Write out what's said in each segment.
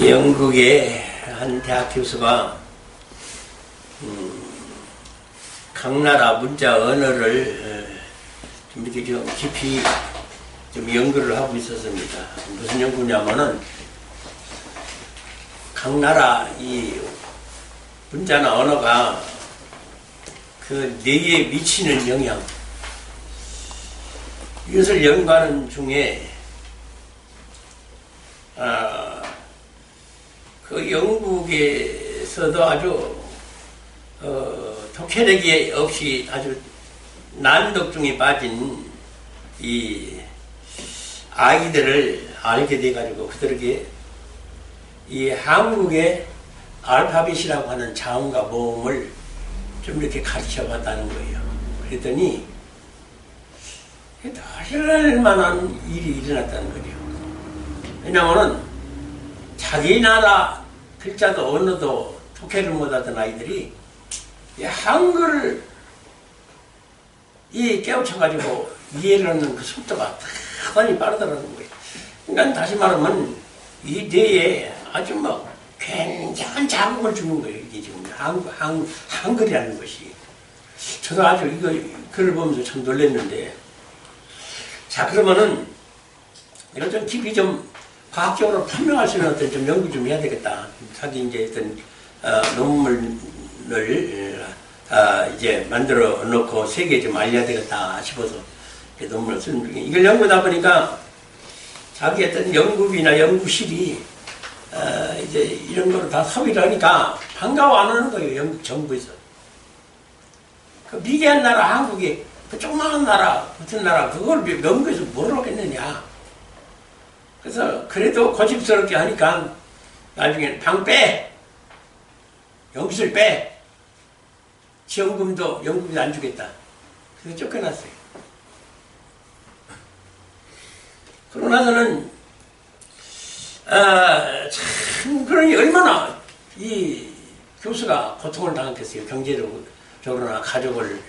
영국의 한 대학 교수가 각 나라 문자 언어를 좀 이렇게 좀 깊이 좀 연구를 하고 있었습니다. 무슨 연구냐면은 각 나라 이 문자나 언어가 그 뇌에 미치는 영향, 이것을 연구하는 중에 그 영국에서도 아주 독해내기 없이 아주 난독증에 빠진 이 아이들을 알게 돼가지고 그들에게 이 한국의 알파벳이라고 하는 자음과 모음을 좀 이렇게 가르쳐 봤다는 거예요. 그랬더니 놀랄 만한 일이 일어났다는 거죠. 왜냐하면은 자기 나라 글자도 언어도 독해를 못하던 아이들이 이 한글을 깨우쳐가지고 이해를 하는 그 속도가 대단히 빠르다는 거예요. 그러니까 다시 말하면 이 뇌에 아주 굉장한 자극을 주는 거예요. 이게 지금 한글이라는 것이. 저도 아주 이거 글을 보면서 참 놀랐는데, 자, 그러면은 이걸 좀 깊이 좀 과학적으로 판명할 수 있는 어떤 좀 연구 좀 해야 되겠다. 자기 이제 어떤 논문을 이제 만들어 놓고 세계에 좀 알려야 되겠다 싶어서 논문을 쓰는 중에, 이걸 연구하다 보니까 자기 어떤 연구비나 연구실이 이제 이런 거를 다 소비를 하니까 반가워 안 하는 거예요. 영국 정부에서. 그 미개한 나라 한국이 그 조그마한 나라 같은 나라 그걸 연구해서 뭘 하겠느냐. 그래서 그래도 고집스럽게 하니까 나중에 방 빼! 연구실 빼! 지원금도 연구비 안 주겠다. 그래서 쫓겨났어요. 그러고 나서는 참 그러니 얼마나 이 교수가 고통을 당했겠어요. 경제적으로나 가족을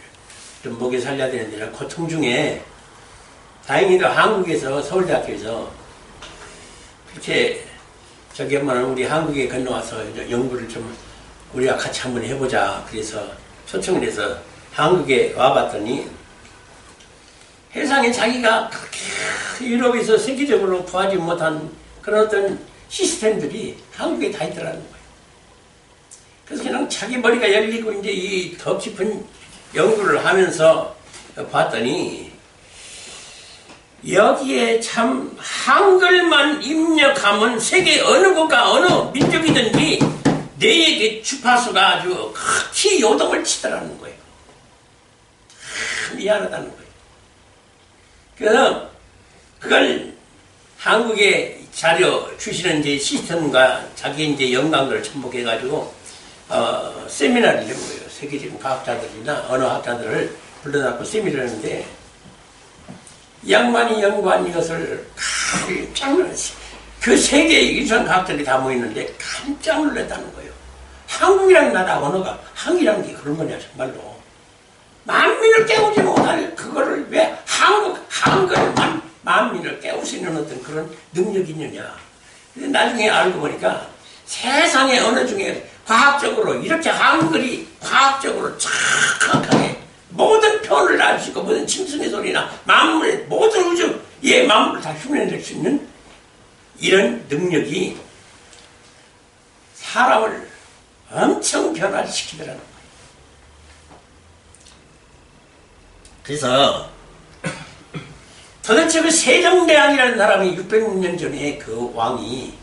좀 먹여 살려야 되는데, 고통 중에 다행히도 한국에서 서울대학교에서 그렇게 저기 한번 우리 한국에 건너와서 연구를 좀 우리가 같이 한번 해보자. 그래서 초청을 해서 한국에 와봤더니 세상에 자기가 그렇게 유럽에서 세계적으로 구하지 못한 그런 어떤 시스템들이 한국에 다 있더라는 거예요. 그래서 그냥 자기 머리가 열리고 이제 이 더 깊은 연구를 하면서 봤더니 여기에 참 한글만 입력하면 세계 어느 국가 어느 민족이든지 뇌의 주파수가 아주 극히 요동을 치더라는 거예요. 참 미안하다는 거예요. 그래서 그걸 한국에 자료 주시는 이제 시스템과 자기 이제 연관을 첨부해가지고 세미나를 한 거예요. 세계적인 과학자들이나 언어학자들을 불러놓고 세미나를 하는데, 이 양반이 연구한 이것을 깜짝 놀랐어요. 그 세계의 유수한 과학자들이 다 모였는데 깜짝 놀랐다는 거예요. 한국이라는 나라 언어가, 한국이라는 게 그런 거냐 정말로. 만민을 깨우지 못할 그거를 왜 한글만 만민을 깨울 수 있는 어떤 그런 능력이 있느냐. 근데 나중에 알고 보니까 세상의 언어 중에 과학적으로 이렇게 한글이 과학적으로 정확하게 모든 표현을 알 수 있고, 모든 짐승의 소리나 만물의 모든 우주의 만물을 다 흉내낼 수 있는 이런 능력이 사람을 엄청 변화시키더라는 거예요. 그래서 도대체 그 세종대왕이라는 사람이 600년 전에 그 왕이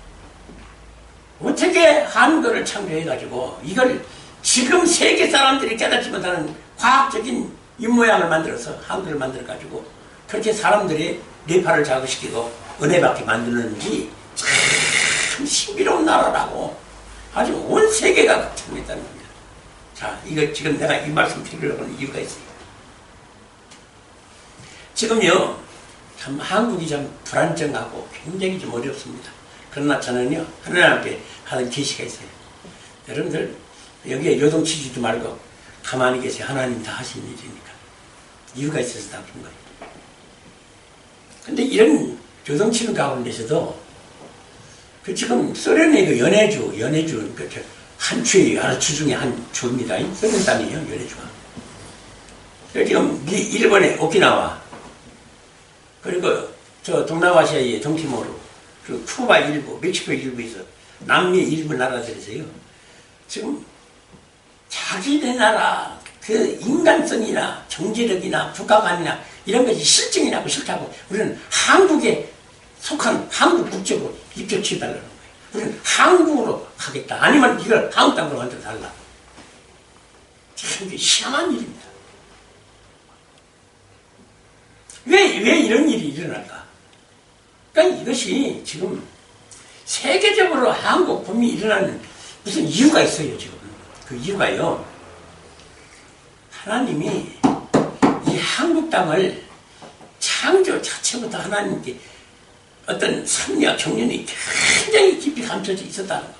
어떻게 한글을 창조해가지고 이걸 지금 세계 사람들이 깨닫지 못하는 과학적인 입모양을 만들어서 한글을 만들어가지고 그렇게 사람들의 뇌파를 자극시키고 은혜받게 만드는지 참 신비로운 나라라고 아주 온 세계가 걱정했다는 겁니다. 자, 이거 지금 내가 이 말씀 드리려고 하는 이유가 있어요. 지금요, 참 한국이 좀 불안정하고 굉장히 좀 어렵습니다. 그러나 저는요, 하나님 앞에 하는 계시가 있어요. 여러분들 여기에 요동치지도 말고 가만히 계세요. 하나님 다 하신 일이니까. 이유가 있어서 다 그런 거예요. 근데 이런 요동치는 가운데서도 그 지금 소련의 그 연해주, 그러니까 한 주의 여러 주 중에 한 주입니다. 소련 땅이에요, 연해주가. 지금 일본의 오키나와, 그리고 저 동남아시아의 동티모르, 그리고 쿠바 일부, 멕시코 일부에서 남미 일부 나라들에서요. 지금 자기네 나라 그 인간성이나 정치력이나 국가관이나 이런 것이 실증이 나고 싫다고 우리는 한국에 속한 한국 국적으로 입조치해달라는 거예요. 우리는 한국으로 하겠다. 아니면 이걸 한국 땅으로 만들어 달라. 참 이게 희한한 일입니다. 왜 이런 일이 일어날까? 그러니까 이것이 지금 세계적으로 한국 붐이 일어나는 무슨 이유가 있어요, 지금. 그 이유가요. 하나님이 이 한국 땅을 창조 자체부터 하나님께 어떤 섭리와 경륜이 굉장히 깊이 감춰져 있었다는 거.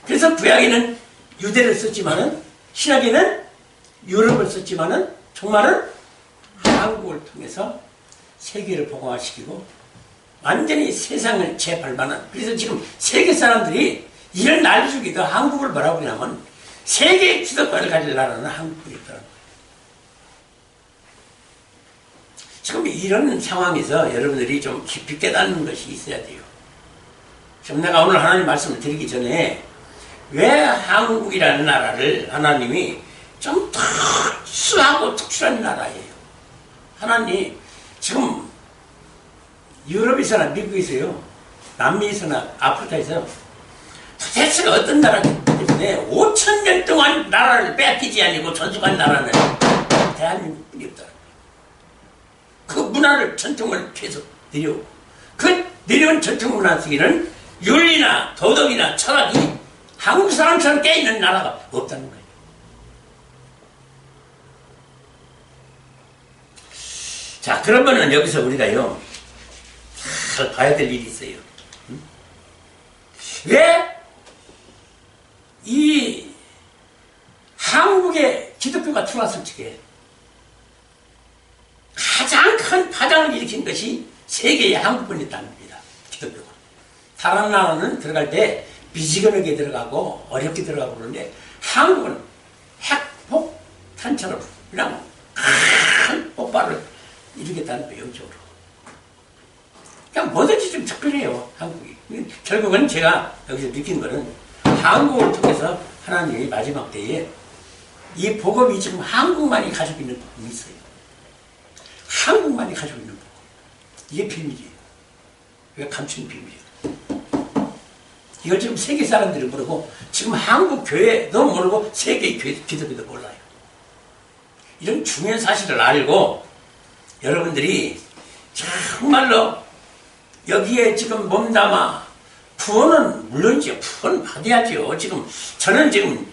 그래서 구약에는 유대를 썼지만은 신약에는 유럽을 썼지만은 정말은 한국을 통해서 세계를 복음화시키고 완전히 세상을 재발만한. 그래서 지금 세계 사람들이 이런 난리주기도 한국을 뭐라고 그러냐면 세계 기독교를 가질 나라는 한국이더라는 거예요. 지금 이런 상황에서 여러분들이 좀 깊이 깨닫는 것이 있어야 돼요. 지금 내가 오늘 하나님 말씀을 드리기 전에 왜 한국이라는 나라를 하나님이 좀 특수하고 특출한 나라예요. 하나님 지금 유럽에서나 미국에서요, 남미에서나 아프리카에서 도대체 어떤 나라기 때문에 5,000년 동안 나라를 빼앗기지 아니고 전속한 나라는 대한민국뿐이 없다. 그 문화를, 전통을 계속 내려오고 그 내려온 전통 문화 속에는 윤리나 도덕이나 철학이 한국 사람처럼 깨있는 나라가 없다는 거예요. 자, 그러면은 여기서 우리가요, 잘 봐야 될 일이 있어요. 왜 이 한국에 기독교가 들어왔을 적에 가장 큰 파장을 일으킨 것이 세계의 한국뿐이었다는 겁니다. 기독교가. 다른 나라는 들어갈 때 미지근하게 들어가고 어렵게 들어가고 그러는데 한국은 핵폭탄처럼 그냥 큰 폭발을 일으켰다는 거예요, 영적으로. 그냥 뭐든지 좀 특별해요, 한국이. 결국은 제가 여기서 느낀 거는 한국을 통해서 하나님이 마지막 때에 이 복음이 지금 한국만이 가지고 있는 복음이 있어요. 한국만이 가지고 있는 복음. 이게 비밀이에요. 이게 감춘 비밀이에요. 이걸 지금 세계 사람들이 모르고 지금 한국 교회도 모르고 세계 기독교도 몰라요. 이런 중요한 사실을 알고 여러분들이 정말로 여기에 지금 몸담아 구원은 물론이죠. 구원 받아야죠. 저는 지금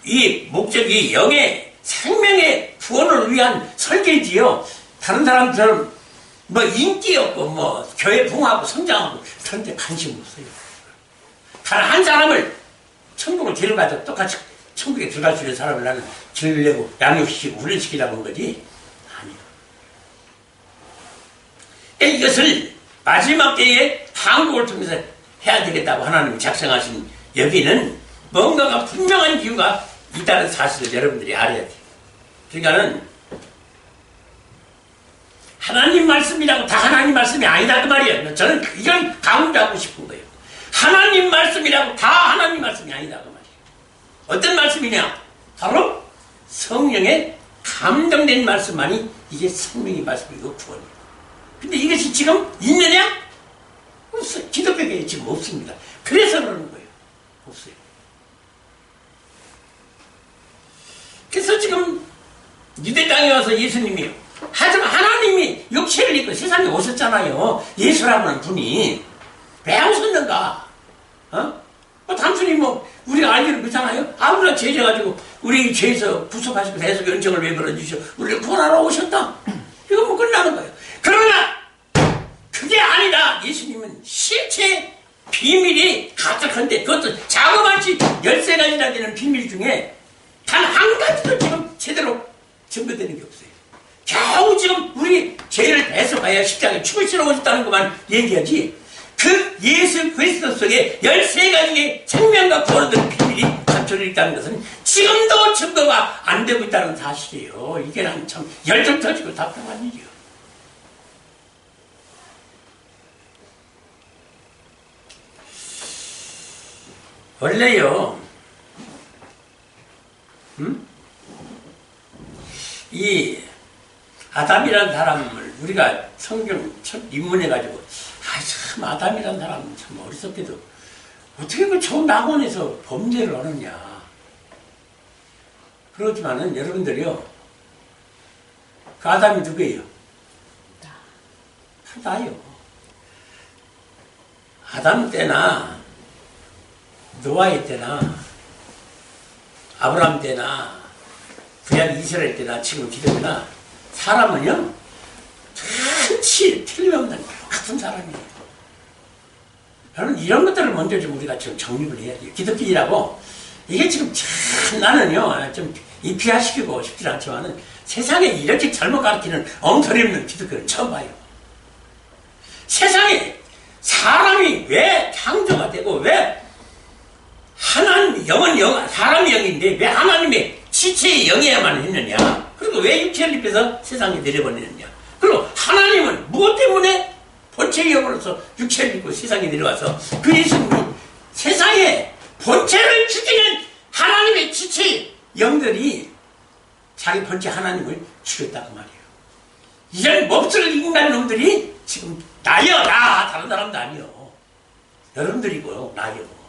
이 목적이 영의 생명의 구원을 위한 설계지요. 다른 사람들은 뭐 인기 없고 뭐 교회 부흥하고 성장하고 그런 데 관심 없어요. 단 한 사람을 천국을 데려가도 똑같이 천국에 들어갈 수 있는 사람을 나는 길내고 양육시키고 훈련시키라고 한 거지. 아니요. 이것을 마지막 때에 한국을 통해서 해야 되겠다고 하나님이 작성하신 여기는 뭔가가 분명한 이유가 있다는 사실을 여러분들이 알아야 돼요. 그러니까는 하나님 말씀이라고 다 하나님 말씀이 아니다 그 말이에요. 저는 이걸 강조하고 싶은 거예요. 하나님 말씀이라고 다 하나님 말씀이 아니다 그 말이에요. 어떤 말씀이냐? 바로 성령의 감동된 말씀만이 이게 성령의 말씀이고 구원이에요. 근데 이것이 지금 있느냐? 없어요. 기독교계에 지금 없습니다. 그래서 그러는 거예요. 없어요. 그래서 지금 유대 땅에 와서 예수님이요. 하지만 하나님이 육체를 입고 세상에 오셨잖아요. 예수라는 분이. 왜 오셨는가? 뭐 단순히 우리가 알기로 그렇잖아요. 아무나 죄져가지고 우리 죄에서 구속하시고 대속 연정을 왜 벌어주셔? 우리를 구원하러 오셨다. 이거 뭐 끝나는 거예요. 그러나 그게 아니라 예수님은 실체 비밀이 가득한데 그것도 자그마치 13가지나 되는 비밀 중에 단 한 가지도 지금 제대로 증거되는 게 없어요. 겨우 지금 우리 죄를 배속하여 십자가에 죽으시러 오셨다는 것만 얘기하지 그 예수 그리스도 속에 13가지의 생명과 구원의 비밀이 감춰져 있다는 것은 지금도 증거가 안 되고 있다는 사실이에요. 이게 참 열정 터지고 답답한 일이에요. 원래요, 이 아담이라는 사람을 우리가 성경 첫 입문해가지고 참 아담이라는 사람은 참 어리석게도 어떻게 그 좋은 낙원에서 범죄를 하느냐. 그렇지만은 여러분들이요, 그 아담이 누구예요? 나요. 아담 때나 노아의 때나 아브라함 때나 구약 이스라엘 때나 지금 기독교나 사람은요 틀림없는 같은 사람이에요. 여러분 이런 것들을 먼저 좀 우리가 좀 정립을 해야 돼요. 기독교인이라고 이게 지금 참 나는요 좀 이피화시키고 싶지 않지만은 세상에 이렇게 잘못 가르치는 엉터리 없는 기독교를 처음 봐요. 세상에 사람이 왜 창조가 되고 왜 하나님 영은 사람의 영인데 왜 하나님의 지체의 영이야만 했느냐? 그리고 왜 육체를 입혀서 세상에 내려보내느냐? 그리고 하나님은 무엇 때문에 본체의 영으로서 육체를 입고 세상에 내려와서 그 예수님이 세상에 본체를 지키는 하나님의 지체의 영들이 자기 본체 하나님을 죽였다고 말이에요. 이런 몹쓸 인간 놈들이 지금 나요, 다른 사람도 아니요. 여러분들이고요, 나요.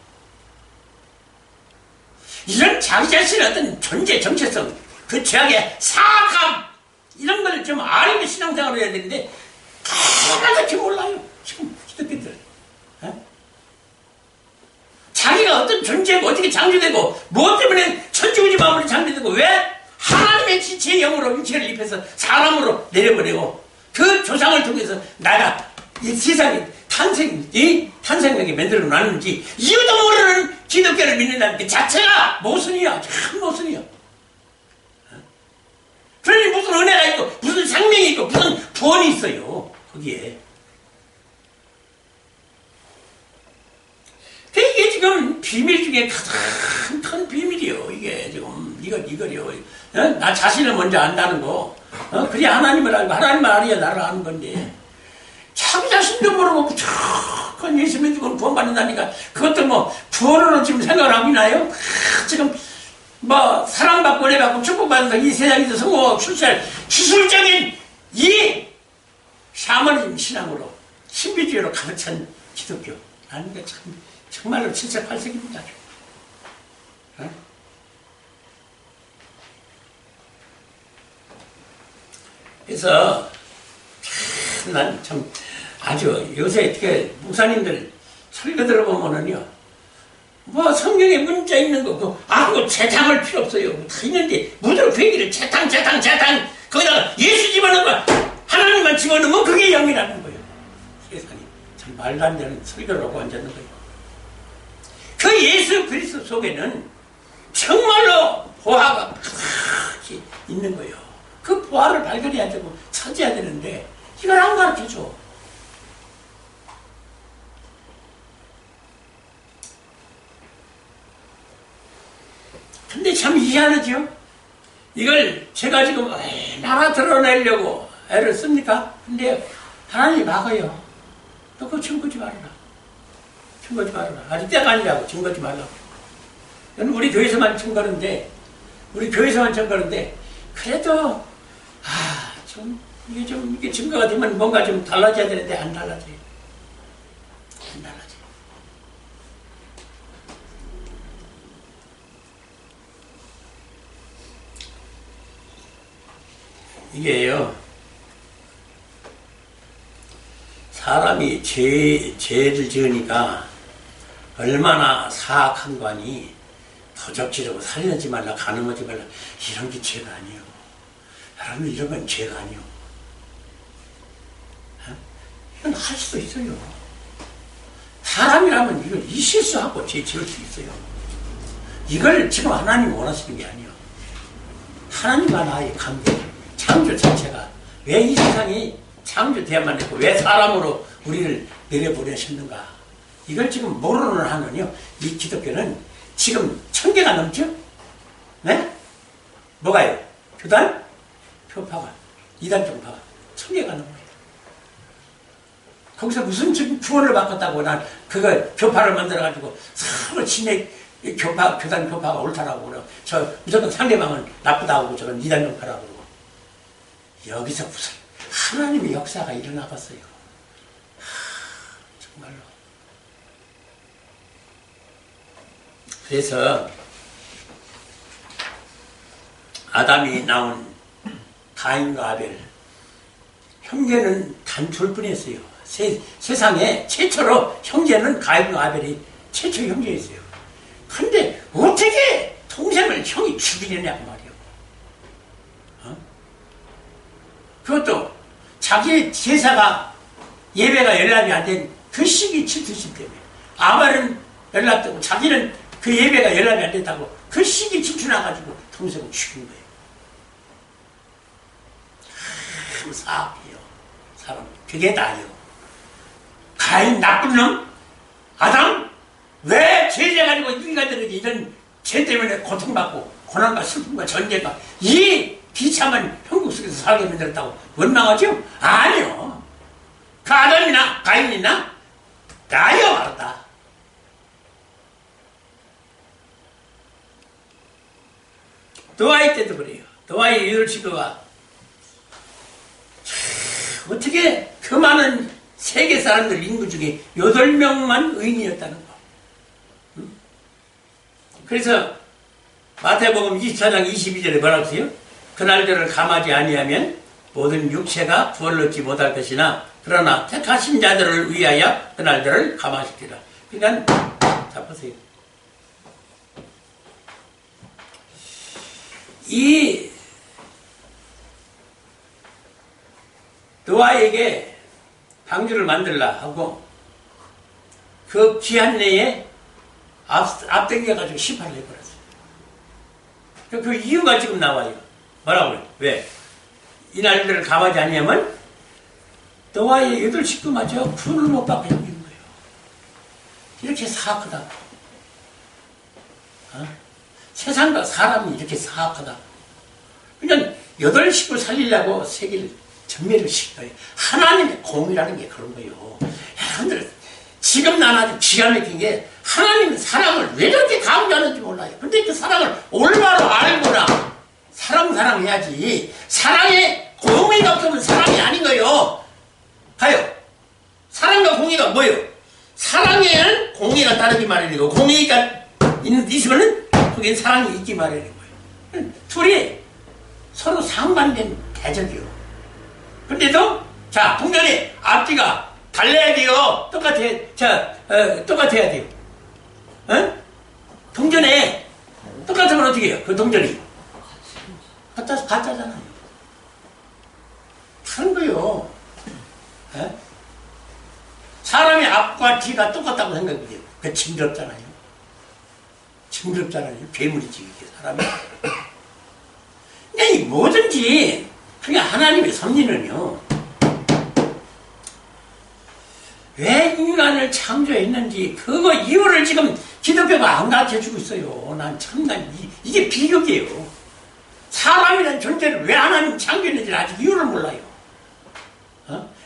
이런 자기 자신의 어떤 존재 정체성, 그 죄악의 사악함, 이런 걸 좀 알고 신앙생활을 해야 되는데, 하나같이 몰라요. 지금 기독교들. 자기가 어떤 존재고, 어떻게 창조되고, 무엇 때문에 천지우주 마음으로 창조되고, 왜 하나님의 지체의 영으로 육체를 입혀서 사람으로 내려보내고, 그 조상을 통해서 나가 이 세상에 탄생력이 만들어 놨는지 이유도 모르는 기독교를 믿는다는 게 자체가 모순이야. 참 모순이야. 그러니 무슨 은혜가 있고 무슨 생명이 있고 무슨 구원이 있어요 거기에. 이게 지금 비밀 중에 가장 큰 비밀이요. 이게 지금 이거요. 나 자신을 먼저 안다는 거. 그래야 하나님을 알고 하나님을 알아야 나를 아는 건데 자기 자신도 모르고 그건 예수 믿고 구원받는다니까 그것도 뭐 구원으로 지금 생각을 하고 있나요? 지금 뭐 사랑받고 은혜받고 축복받는다 이 세상에서 성공하고 출세할 기술적인 이 샤머니즘 신앙으로 신비주의로 가득 찬 기독교. 나는 참 정말로 7세 8세기입니다. 그래서 난 참 아주 요새 어떻게 목사님들 설교 들어보면은요 뭐 성경에 문자 있는 거 그거 재탕할 필요 없어요. 다 있는데 무조건 그 얘기를 재탕 거기다가 예수 집어넣으면 하나님만 집어넣으면 그게 영이라는 거예요. 세상에 참 말도 안 되는 설교를 하고 앉았는 거예요. 그 예수 그리스도 속에는 정말로 보화가 크게 있는 거예요. 그 보화를 발견해야 되고 찾아야 되는데 이걸 안 가르쳐줘. 근데 참 희한하죠? 이걸 제가 지금 얼마나 드러내려고 애를 씁니까? 근데 하나님이 막아요. 너 그거 증거지 말아라. 아직 때가 아니라고 증거지 말라고. 우리 교회에서만 증거하는데 그래도 이게 증거가 되면 뭔가 좀 달라져야 되는데 안 달라져요. 이게요, 사람이 죄를 지으니까 얼마나 사악한 거니 도적질하고 살려지 말라, 가늠하지 말라, 이런 게 죄가 아니에요. 여러분, 이런 건 죄가 아니에요. 이건 할 수도 있어요. 사람이라면 이걸 이 실수하고 죄 지을 수 있어요. 이걸 지금 하나님이 원하시는 게 아니에요. 하나님과 나의 관계, 창조 자체가 왜 이 세상이 창조돼야만 했고 왜 사람으로 우리를 내려보내셨는가? 이걸 지금 모르는 한은요, 이 기독교는 지금 1000개가 넘죠? 네? 뭐가요? 교단? 표파가, 이단 종파가 1000개가 넘어요. 거기서 무슨 지금 구원을 바꿨다고 난 그거 교파를 만들어가지고 서로 진액 교파, 교단 교파가 옳다라고 그러고 저 무조건 상대방은 나쁘다고 저건 이단 종파라고 그러고 여기서 무슨 하나님의 역사가 일어나 봤어요. 정말로. 그래서 아담이 낳은 가인과 아벨 형제는 단 둘 뿐이었어요. 세상에 최초로 형제는 가인과 아벨이 최초 형제였어요. 근데 어떻게 동생을 형이 죽이려냐고 말이요. 그것도 자기 제사가 예배가 연락이 안 된 그 시기 질투심 때문에 아벨은 연락되고 자기는 그 예배가 연락이 안 됐다고 그 시기 질투나가지고 동생을 죽인 거예요. 참 사악해요. 사람 그게 다예요. 가인 나쁜 놈? 아담? 왜 죄져가지고 인간들에게 이런 죄 때문에 고통받고 고난과 슬픔과 전쟁과 이 비참한 형국 속에서 살게 만들었다고 원망하죠? 아니요. 그 아담이나 가인이나 나요 알았다. 노아의 때도 그래요. 노아의 8식구가 어떻게 그 많은 세계 사람들 인구 중에 8명만 의인이었다는 거. 그래서 마태복음 24장 22절에 뭐라고 써요? 그날들을 감하지 아니하면 모든 육체가 구원을 얻지 못할 것이나 그러나 택하신 자들을 위하여 그날들을 감하시리라. 그러니까 자 보세요. 이 노아에게 방주를 만들라 하고 그 기한 내에 앞당겨가지고 심판을 해버렸어요. 그 이유가 지금 나와요. 뭐라고 그래요? 왜? 이날들을 감하지 아니하면 노아의 8식구마저 구원을 못 받고 여기는 거예요. 이렇게 사악하다. 세상과 사람이 이렇게 사악하다. 그냥 8식구 살리려고 세계를 전멸을 시킨 거예요. 하나님의 공이라는 게 그런 거예요. 여러분들 지금 난 아주 기가 막힌 게 하나님은 사랑을 왜 이렇게 강조하는지 몰라요. 근데 그 사랑을 올바로 알거나 사랑해야지. 사랑에 공의가 없으면 사랑이 아닌 거예요. 가요. 사랑과 공의가 뭐예요? 사랑에는 공의가 따르기 마련이고 공의가 있으면은 거기엔 사랑이 있기 마련인 거예요. 둘이 서로 상반된 대적이요. 근데도 자 동전이 앞뒤가 달라야 돼요. 똑같아야 돼요. 동전에 똑같으면 어떻게 해요? 그 동전이 가짜잖아요. 그런 거요. 사람의 앞과 뒤가 똑같다고 생각해요. 그 징그럽잖아요. 괴물이지 이게 사람이. 그냥 이 뭐든지 그냥 하나님의 섭리는요. 왜 인간을 창조했는지 그거 이유를 지금 기독교가 안 가르쳐주고 있어요. 난 참난 이게 비극이에요. 사람이라는 존재를 왜 하나님 창조했는지 아직 이유를 몰라요.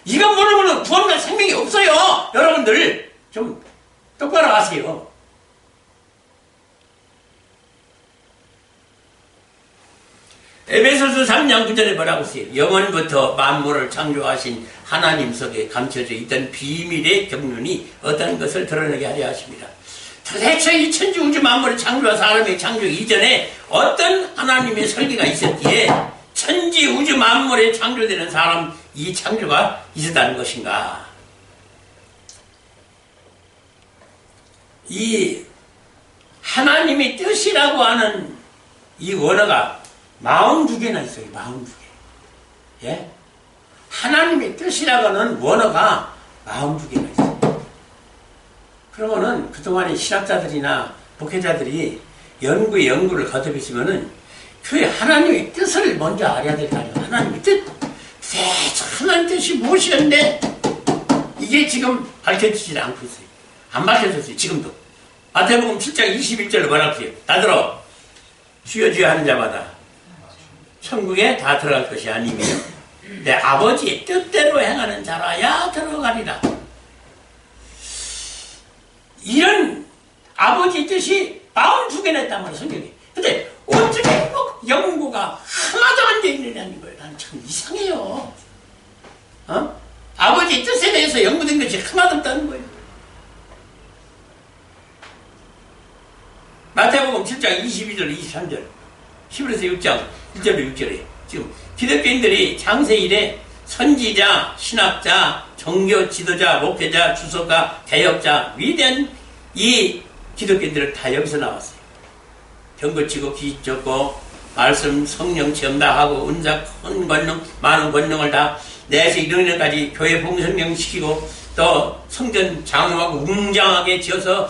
이거 모르면 구원과 생명이 없어요. 여러분들 좀 똑바로 하세요. 에베소서 3장 9절에 뭐라고 써요? 영원부터 만물을 창조하신 하나님 속에 감춰져 있던 비밀의 경륜이 어떤 것을 드러내게 하려 하십니다. 도대체 이 천지 우주 만물을 창조한 사람의 창조 이전에 어떤 하나님의 설계가 있었기에 천지 우주 만물에 창조되는 사람 이 창조가 있었다는 것인가? 이 하나님의 뜻이라고 하는 이 원어가 42개나 있어요. 42개. 예? 하나님의 뜻이라고 하는 원어가 42개나 있어요. 그러면은 그동안의 신학자들이나 목회자들이 연구를 거듭했으면은 그 하나님의 뜻을 먼저 알아야 될 거 아니에요. 하나님의 뜻. 대체 하나님의 뜻이 무엇이었는데 이게 이게 지금 밝혀지지 않고 있어요. 안 밝혀졌어요. 지금도. 마태복음 7장 21절로 말할게요. 다 들어. 주여 주여 하는 자마다 천국에 다 들어갈 것이 아니며 내 아버지의 뜻대로 행하는 자라야 들어가리라. 이런 아버지의 뜻이 42개나 했단 말이야, 성경에. 근데 어떻게 뭐 영구가 하나도 안 돼 있느냐는 거예요. 난 참 이상해요. 아버지의 뜻에 대해서 연구된 것이 하나도 없다는 거예요. 마태복음 7장 22절, 23절, 히브리서 6장 1절로 6절에 지금 기독교인들이 창세 이래 선지자, 신학자, 종교 지도자, 목회자, 주석가, 개혁자, 위대한 이 기독교인들은 다 여기서 나왔어요. 병고치고 기적고 말씀 성령 체험 다 하고 은사 큰 권능 많은 권능을 다 내서 이르는까지 교회 봉성령 시키고 또 성전 장엄하고 웅장하게 지어서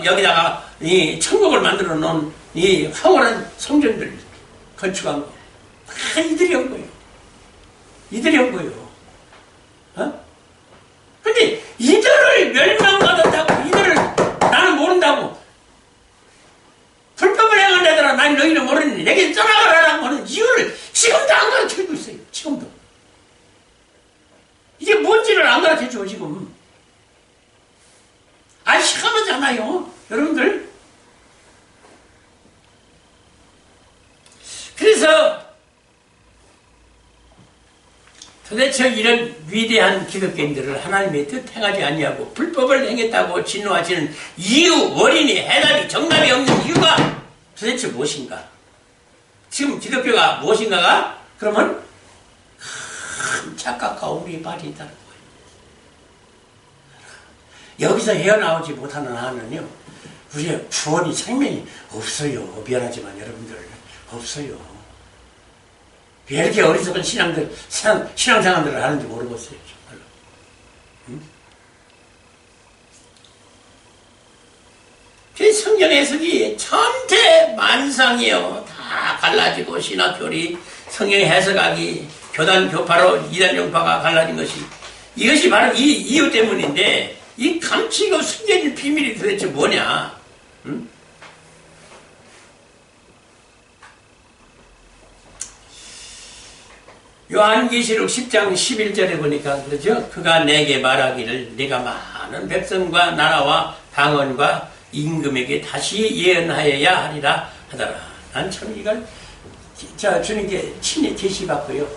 여기다가 이 천국을 만들어 놓은 이 황홀한 성전들 건축한 거 다 이들이 한 거예요. 이들이 한 거예요. 근데 이들을 멸망받았다고 이들을 나는 모른다고 불법을 행한 애들아 난 너희는 모르니 내게 떠나가라라고 하는 이유를 지금도 안 가르쳐주고 있어요. 지금도 이게 뭔지를 안 가르쳐줘. 지금 시커멓잖아요 여러분들. 그래서 도대체 이런 위대한 기독교인들을 하나님의 뜻 행하지 아니하고 불법을 행했다고 진노하시는 이유, 원인이, 해답이, 정답이 없는 이유가 도대체 무엇인가? 지금 기독교가 무엇인가가 그러면 큰 착각과 우리의 발이 있다는 거예요. 여기서 헤어나오지 못하는 한은요, 우리의 구원이 생명이 없어요. 미안하지만 여러분들 없어요. 왜 이렇게 어리석은 신앙생활들을 하는지 모르겠어요. 정말로. 그 성경 해석이 천태만상이요. 다 갈라지고 신학교리, 성경 해석하기, 교단 교파로 이단 종파가 갈라진 것이 이것이 바로 이 이유 때문인데 이 감추고 숨겨진 비밀이 도대체 뭐냐? 요한계시록 10장 11절에 보니까 그러죠. 그가 내게 말하기를 네가 많은 백성과 나라와 방언과 임금에게 다시 예언하여야 하리라 하더라. 난 참 이걸 주님께 친히 계시받고요.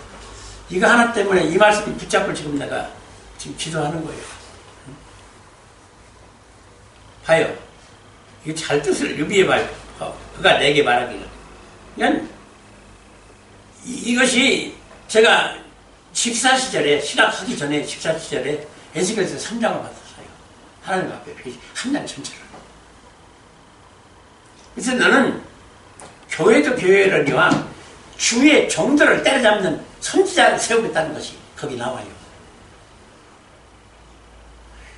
이거 하나 때문에 이 말씀 붙잡고 지금 내가 지금 기도하는 거예요. 봐요. 이거 잘 뜻을 유비해봐요. 그가 내게 말하기를. 그냥 이것이 제가 식사 시절에, 신학하기 전에 식사 시절에 에스겔서 3장을 받았어요. 하나님 앞에 한 장 전체를. 그래서 너는 교회도 교회라니와 주의 종들을 때려잡는 선지자를 세우겠다는 것이 거기 나와요.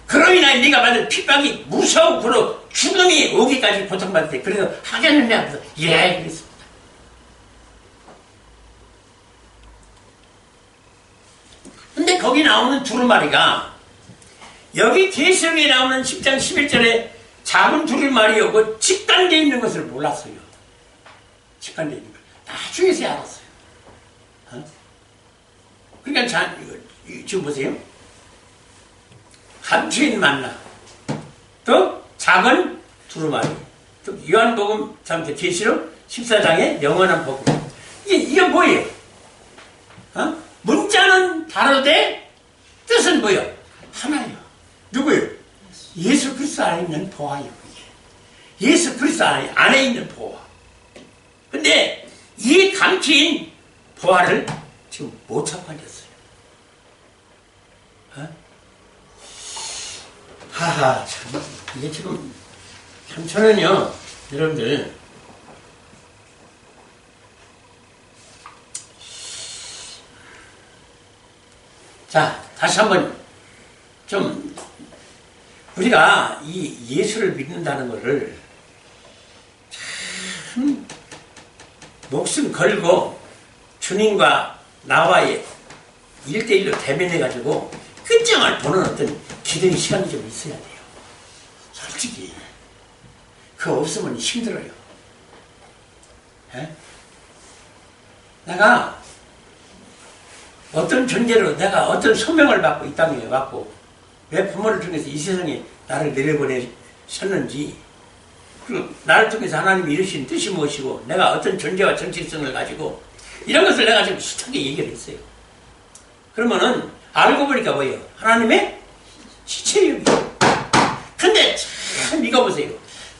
그로 인하여 네가 받은 핍박이 무서움으로 죽음이 오기까지 고통받을 때 그래서 하겠느냐 하면서 예 그랬습니다. 근데 거기 나오는 두루마리가 여기 계시록에 나오는 10장 11절에 작은 두루마리였고 직관되어 있는 것을 몰랐어요. 직관되어 있는 걸 나중에서야 알았어요. 그러니까 지금 보세요. 감추인 만나, 또 작은 두루마리, 또 요한복음 계시록 14장의 영원한 복음. 이게 뭐예요? 문자는 다르되 뜻은 뭐예요? 하나예요. 누구예요? 예수 그리스도 안에 있는 보화예요. 예수 그리스도 안에 있는 보화. 근데 이 감추인 보화를 지금 못 찾고 앉았어요. 하하, 참, 이게 지금, 참, 저는요, 여러분들, 자, 다시 한번, 좀, 우리가 이 예수를 믿는다는 것을 참, 목숨 걸고 주님과 나와의 1대1로 대면해가지고 끝장을 보는 어떤 기도의 시간이 좀 있어야 돼요. 솔직히. 그거 없으면 힘들어요. 에? 내가 어떤 존재로 내가 어떤 소명을 받고 이 땅에 왔고 내 부모를 통해서 이 세상에 나를 내려보내셨는지 그리고 나를 통해서 하나님이 이루신 뜻이 무엇이고 내가 어떤 존재와 정체성을 가지고 이런 것을 내가 지금 숱하게 얘기를 했어요. 그러면은 알고 보니까 뭐예요? 하나님의 지체력이에요. 근데 참 이거 보세요.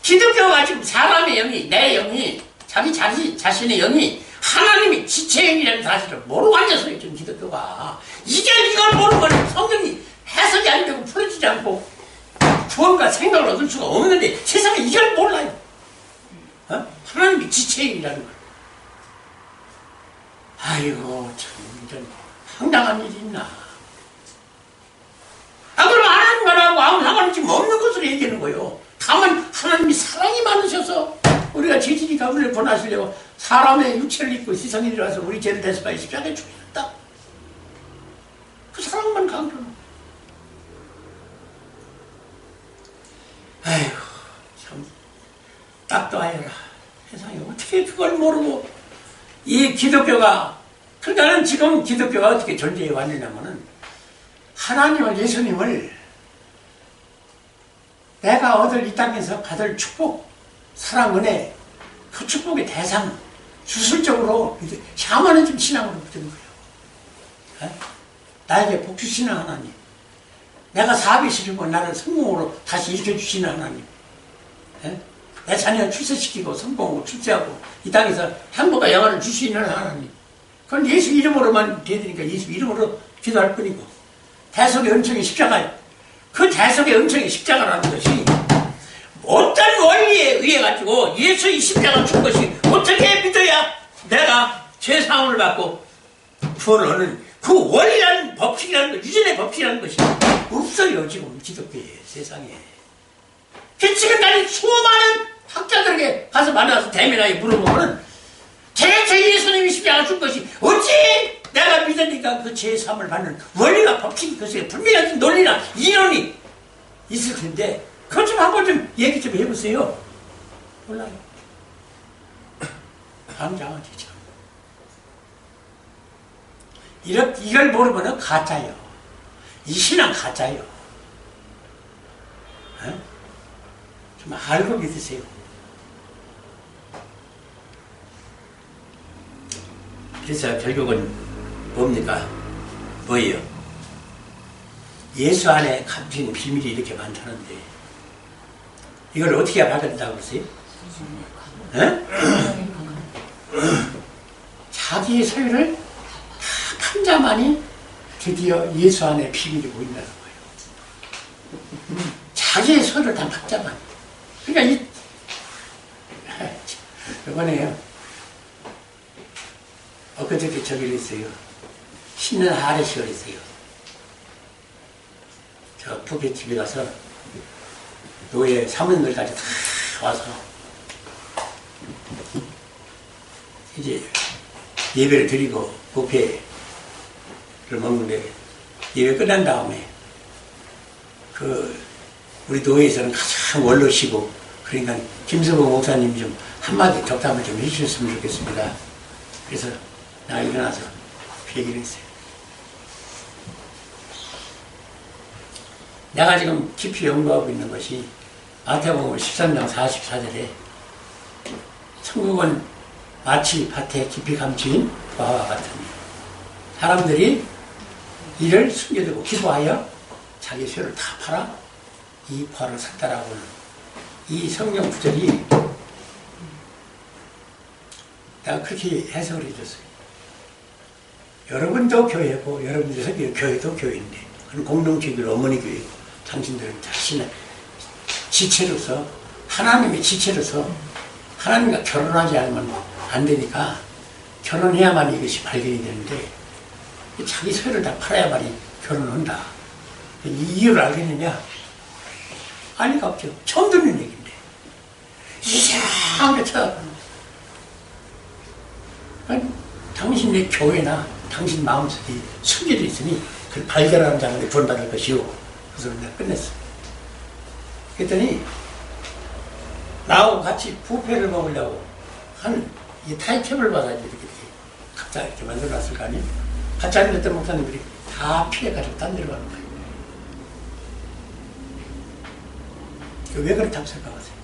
기독교가 지금 사람의 영이 내 영이 자기 자신의 영이 하나님의 지체형이라는 사실을 모르고 앉았어요. 지금 기독교가. 이걸 모르면 성경이 해석이 안 되고 풀어지지 않고 구원과 생각을 얻을 수가 없는데 세상에 이걸 몰라요. 하나님의 지체형이라는 걸. 아이고 참 이런 황당한 일이 있나. 그럼 하나님과라고 아무 상관이 지금 없는 것으로 얘기하는 거예요. 다만 하나님이 사랑이 많으셔서 우리가 죄질이 가문을 권하시려고 사람의 육체를 입고 세상에 들어와서 우리 죄를 대속하여 십자가에 죽였다. 그 사랑만 강조하는 거예요. 아이고 참 딱도 하여라. 세상에 어떻게 그걸 모르고 이 기독교가 그러니까 지금 기독교가 어떻게 존재해 왔느냐면은 하나님을 예수님을 내가 얻을 이 땅에서 받을 축복 사랑 은혜 그 축복의 대상 주술적으로 샤머니즘 신앙으로 붙는 거예요. 나에게 복 주시는 하나님 내가 사업이 싫으면 나를 성공으로 다시 일으켜주시는 하나님 내 자녀를 출세시키고 성공하고 출세하고 이 땅에서 행복과 영화를 줄 수 있는 하나님 그건 예수 이름으로만 되니까 예수 이름으로 기도할 뿐이고 대속의 은총의 십자가 그 대속의 은총의 십자가라는 것이 어떤 원리에 의해 가지고 예수의 십자가 준 것이 어떻게 믿어야 내가 죄사함을 받고 구원을 얻는 그 원리라는 법칙이라는 것 유전의 법칙이라는 것이 없어요 지금 기독교의 세상에. 지금 나는 수많은 학자들에게 가서 만나서 대면하게 물어보면 대체 예수님이 십자가 준 것이 어찌 내가 믿으니까 그 죄사함을 받는 원리가 법칙이 글쎄요 분명한 논리나 이론이 있을 텐데 그것 좀 한번 좀 얘기 좀 해보세요. 몰라요. 굉장하지 참. 이걸 모르면 가짜요. 이 신앙 가짜요. 좀 알고 믿으세요. 그래서 결국은 뭡니까? 뭐예요? 예수 안에 감춘 비밀이 이렇게 많다는데 이걸 어떻게 발견된다고 그러세요? 자기의 소유를 다 판 자만이 드디어 예수 안에 비밀이 보인다는 거예요. 자기의 소유를 다 판 자만. 그러니까 이번에요. 엊그저께 저기를 했어요. 신년 하례식을 했어요. 저 부페 집에 가서 노예 사모님들까지 다 와서 이제 예배를 드리고 부페를 먹는데 예배 끝난 다음에 우리 노예에서는 가장 원로시고 그러니까 김서봉 목사님 좀 한마디 덕담을 좀 해주셨으면 좋겠습니다. 그래서 내가 일어나서 그 얘기를 했어요. 내가 지금 깊이 연구하고 있는 것이 마태복음 13장 44절에 천국은 마치 밭에 깊이 감추인 바와 같으니 사람들이 이를 숨겨두고 기도하여 자기 소유를 다 팔아 이 바를 샀다라고 하는 이 성경 구절이 내가 그렇게 해석을 해줬어요. 여러분도 교회고 여러분들 섬기는 교회도 교회인데 그런 공동체들 어머니 교회고 당신들은 자신의 지체로서 하나님의 지체로서 하나님과 결혼하지 않으면 안 되니까 결혼해야만 이것이 발견이 되는데 자기 소유를 다 팔아야만이 결혼을 한다. 이 이유를 알겠느냐? 알 리가 없죠. 처음 듣는 얘기인데 이상하게 당신의 교회나 당신 마음속에 숨겨져 있으니 그걸 발견하는 자가 구원받을 것이요 그래서 내가 끝냈어. 그랬더니 나하고 같이 부페를 먹으려고 이 타이캡을 받아야지 이렇게 각자 이렇게 만들어놨을 거 아니에요? 같이 앉았던 목사님들이 다 피해가지고 딴 데로 가는 거예요. 왜 그렇다고 생각하세요?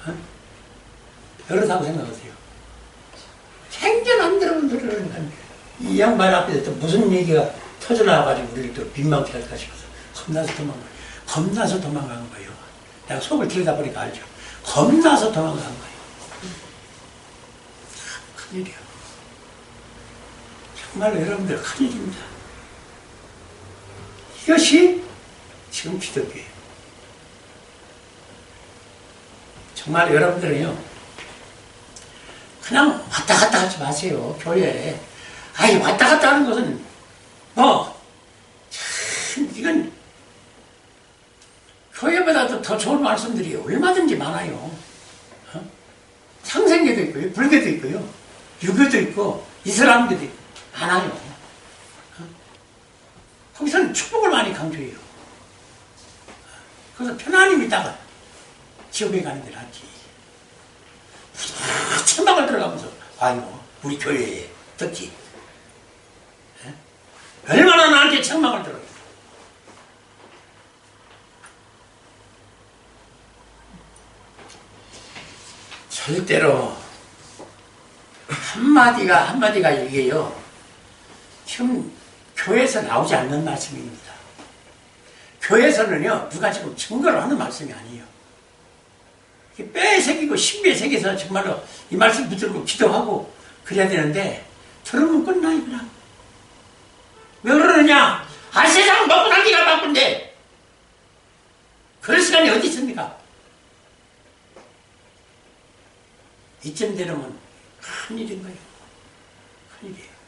어? 그렇다고 생각하세요? 생전 안 들어본 소리를 하니까 이 양반 앞에서 또 무슨 얘기가 터져나와가지고 우리를 또 민망케 할까 싶어서 겁나서 도망간 거예요. 내가 속을 들여다 보니까 알죠. 겁나서 도망간 거예요. 큰일이야. 정말 여러분들 큰일입니다. 이것이 지금 기독교예요. 정말 여러분들은요, 그냥 왔다 갔다 하지 마세요, 교회에. 아니, 왔다 갔다 하는 것은, 참, 이건, 교회보다도 더 좋은 말씀들이 얼마든지 많아요. 어? 상생계도 있고요, 불교도 있고요, 유교도 있고, 이슬람교도 있고, 많아요. 어? 거기서는 축복을 많이 강조해요. 그래서 편안히 믿다가 지옥에 가는 게 낫지. 천막을 들어가면서 와요. 우리 교회에 듣지. 에? 얼마나 나한테 천막을 들어요. 절대로 한마디가 이게요. 지금 교회에서 나오지 않는 말씀입니다. 교회에서는요, 누가 지금 증거를 하는 말씀이 아니에요. 빼새기고 신비에 새겨서 정말로 이 말씀 붙들고 기도하고 그래야 되는데 들으면 끝나요 그냥. 왜 그러느냐? 세상 먹고 살기가 바쁜데 그럴 시간이 어디 있습니까? 이쯤 되려면 큰일인 거예요. 큰일이에요.